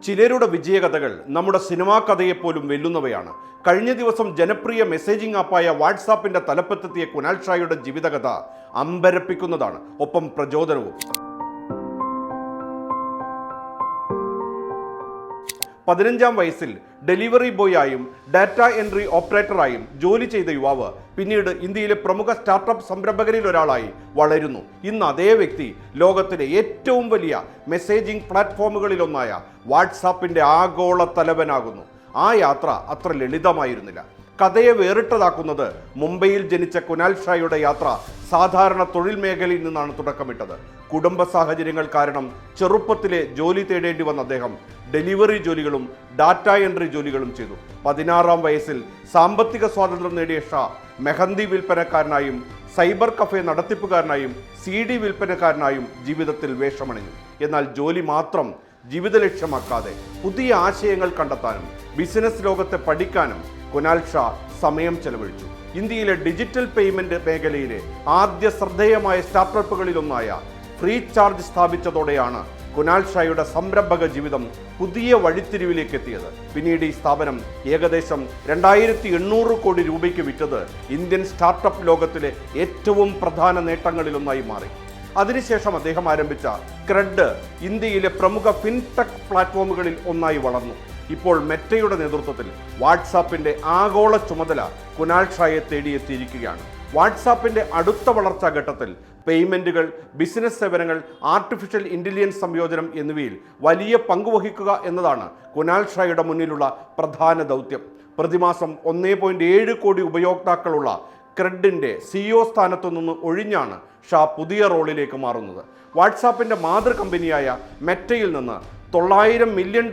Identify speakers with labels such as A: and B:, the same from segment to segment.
A: ചിലരുടെ വിജയകഥകൾ നമ്മുടെ സിനിമാ കഥയെപ്പോലും വെല്ലുന്നവയാണ്. കഴിഞ്ഞ ദിവസം ജനപ്രിയ മെസ്സേജിംഗ് ആപ്പായ വാട്സാപ്പിന്റെ തലപ്പത്തെത്തിയ കുനാൽ ഷായുടെ ജീവിതകഥ അമ്പരപ്പിക്കുന്നതാണ്, ഒപ്പം പ്രചോദനവും. 15-ാം വയസ്സിൽ ഡെലിവറി ബോയായും ഡാറ്റ എൻട്രി ഓപ്പറേറ്ററായും ജോലി ചെയ്ത യുവാവ് പിന്നീട് ഇന്ത്യയിലെ പ്രമുഖ സ്റ്റാർട്ടപ്പ് സംരംഭകരിൽ ഒരാളായി വളരുന്നു. ഇന്ന് അതേ വ്യക്തി ലോകത്തിലെ ഏറ്റവും വലിയ മെസ്സേജിംഗ് പ്ലാറ്റ്ഫോമുകളിലൊന്നായ വാട്സാപ്പിന്റെ ആഗോള തലവനാകുന്നു. ആ യാത്ര അത്ര ലളിതമായിരുന്നില്ല. കഥയെ വേറിട്ടതാക്കുന്നത് മുംബൈയിൽ ജനിച്ച കുനാൽ ഷായുടെ യാത്ര സാധാരണ തൊഴിൽ മേഖലയിൽ നിന്നാണ് തുടക്കമിട്ടത്. കുടുംബ സാഹചര്യങ്ങൾ കാരണം ചെറുപ്പത്തിലെ ജോലി തേടേണ്ടി വന്ന അദ്ദേഹം ഡെലിവറി ജോലികളും ഡാറ്റ എൻട്രി ജോലികളും ചെയ്തു. 16-ാം വയസ്സിൽ സാമ്പത്തിക സ്വാതന്ത്ര്യം നേടിയ ഷാ മെഹന്തി വിൽപ്പനക്കാരനായും സൈബർ കഫേ നടത്തിപ്പുകാരനായും CD വിൽപ്പനക്കാരനായും ജീവിതത്തിൽ വേഷമണിഞ്ഞു. എന്നാൽ ജോലി മാത്രം ജീവിത ലക്ഷ്യമാക്കാതെ പുതിയ ആശയങ്ങൾ കണ്ടെത്താനും ബിസിനസ് ലോകത്തെ പഠിക്കാനും കുനാൽ ഷാ സമയം ചെലവഴിച്ചു. ഇന്ത്യയിലെ ഡിജിറ്റൽ പേയ്മെന്റ് മേഖലയിലെ ആദ്യ ശ്രദ്ധേയമായ സ്റ്റാർട്ടപ്പുകളിലൊന്നായ ഫ്രീ ചാർജ് സ്ഥാപിച്ചതോടെയാണ് കുനാൽ ഷായുടെ സംരംഭക ജീവിതം പുതിയ വഴിത്തിരിവിലേക്ക് എത്തിയത്. പിന്നീട് ഈ സ്ഥാപനം ഏകദേശം 2800 കോടി രൂപയ്ക്ക് വിറ്റത് ഇന്ത്യൻ സ്റ്റാർട്ടപ്പ് ലോകത്തിലെ ഏറ്റവും പ്രധാന നേട്ടങ്ങളിലൊന്നായി മാറി. അതിനുശേഷം അദ്ദേഹം ആരംഭിച്ച ക്രെഡ് ഇന്ത്യയിലെ പ്രമുഖ ഫിൻടെക് പ്ലാറ്റ്ഫോമുകളിൽ ഒന്നായി വളർന്നു. ഇപ്പോൾ മെറ്റയുടെ നേതൃത്വത്തിൽ വാട്സാപ്പിന്റെ ആഗോള ചുമതല കുനാൽ ഷായെ തേടിയെത്തിയിരിക്കുകയാണ്. വാട്സാപ്പിന്റെ അടുത്ത വളർച്ചാ ഘട്ടത്തിൽ പേയ്മെന്റുകൾ, ബിസിനസ് സേവനങ്ങൾ, ആർട്ടിഫിഷ്യൽ ഇന്റലിജൻസ് സംയോജനം എന്നിവയിൽ വലിയ പങ്കുവഹിക്കുക എന്നതാണ് കുനാൽ ഷായുടെ മുന്നിലുള്ള പ്രധാന ദൗത്യം. പ്രതിമാസം 1.7 കോടി ഉപയോക്താക്കളുള്ള ക്രെഡിന്റെ CEO സ്ഥാനത്തു നിന്ന് ഒഴിഞ്ഞാണ് ഷാ പുതിയ റോളിലേക്ക് മാറുന്നത്. വാട്സാപ്പിന്റെ മാതൃ കമ്പനിയായ മെറ്റയിൽ നിന്ന് $900 മില്യൺ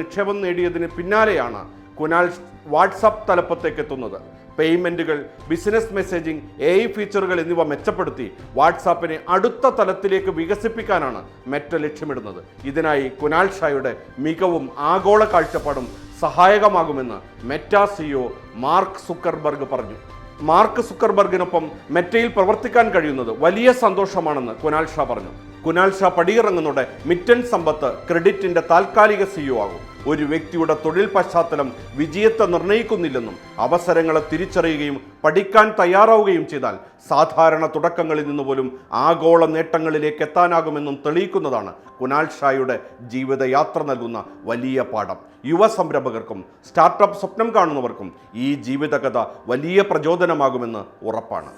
A: നിക്ഷേപം നേടിയതിന് പിന്നാലെയാണ് കുനാൽ വാട്സാപ്പ് തലപ്പത്തേക്ക് എത്തുന്നത്. പേയ്മെന്റുകൾ, ബിസിനസ് മെസ്സേജിംഗ്, AI ഫീച്ചറുകൾ എന്നിവ മെച്ചപ്പെടുത്തി വാട്സാപ്പിനെ അടുത്ത തലത്തിലേക്ക് വികസിപ്പിക്കാനാണ് മെറ്റ ലക്ഷ്യമിടുന്നത്. ഇതിനായി കുനാൽ ഷായുടെ മികവും ആഗോള കാഴ്ചപ്പാടും സഹായകമാകുമെന്ന് മെറ്റ CEO മാർക്ക് സുക്കർബർഗ് പറഞ്ഞു. മാർക്ക് സുക്കർബർഗിനൊപ്പം മെറ്റയിൽ പ്രവർത്തിക്കാൻ കഴിയുന്നത് വലിയ സന്തോഷമാണെന്ന് കുനാൽ ഷാ പറഞ്ഞു. കുനാൽ ഷാ പടിയിറങ്ങുന്നതോടെ മിറ്റൻ സമ്പത്ത് ക്രെഡിറ്റിന്റെ താൽക്കാലിക CEO ആകും. ഒരു വ്യക്തിയുടെ തൊഴിൽ പശ്ചാത്തലം വിജയത്തെ നിർണ്ണയിക്കുന്നില്ലെന്നും അവസരങ്ങളെ തിരിച്ചറിയുകയും പഠിക്കാൻ തയ്യാറാവുകയും ചെയ്താൽ സാധാരണ തുടക്കങ്ങളിൽ നിന്ന് പോലും ആഗോള നേട്ടങ്ങളിലേക്ക് എത്താനാകുമെന്നും തെളിയിക്കുന്നതാണ് കുനാൽ ഷായുടെ ജീവിതയാത്ര നൽകുന്ന വലിയ പാഠം. യുവ സംരംഭകർക്കും സ്റ്റാർട്ടപ്പ് സ്വപ്നം കാണുന്നവർക്കും ഈ ജീവിതകഥ വലിയ പ്രചോദനമാകുമെന്ന് ഉറപ്പാണ്.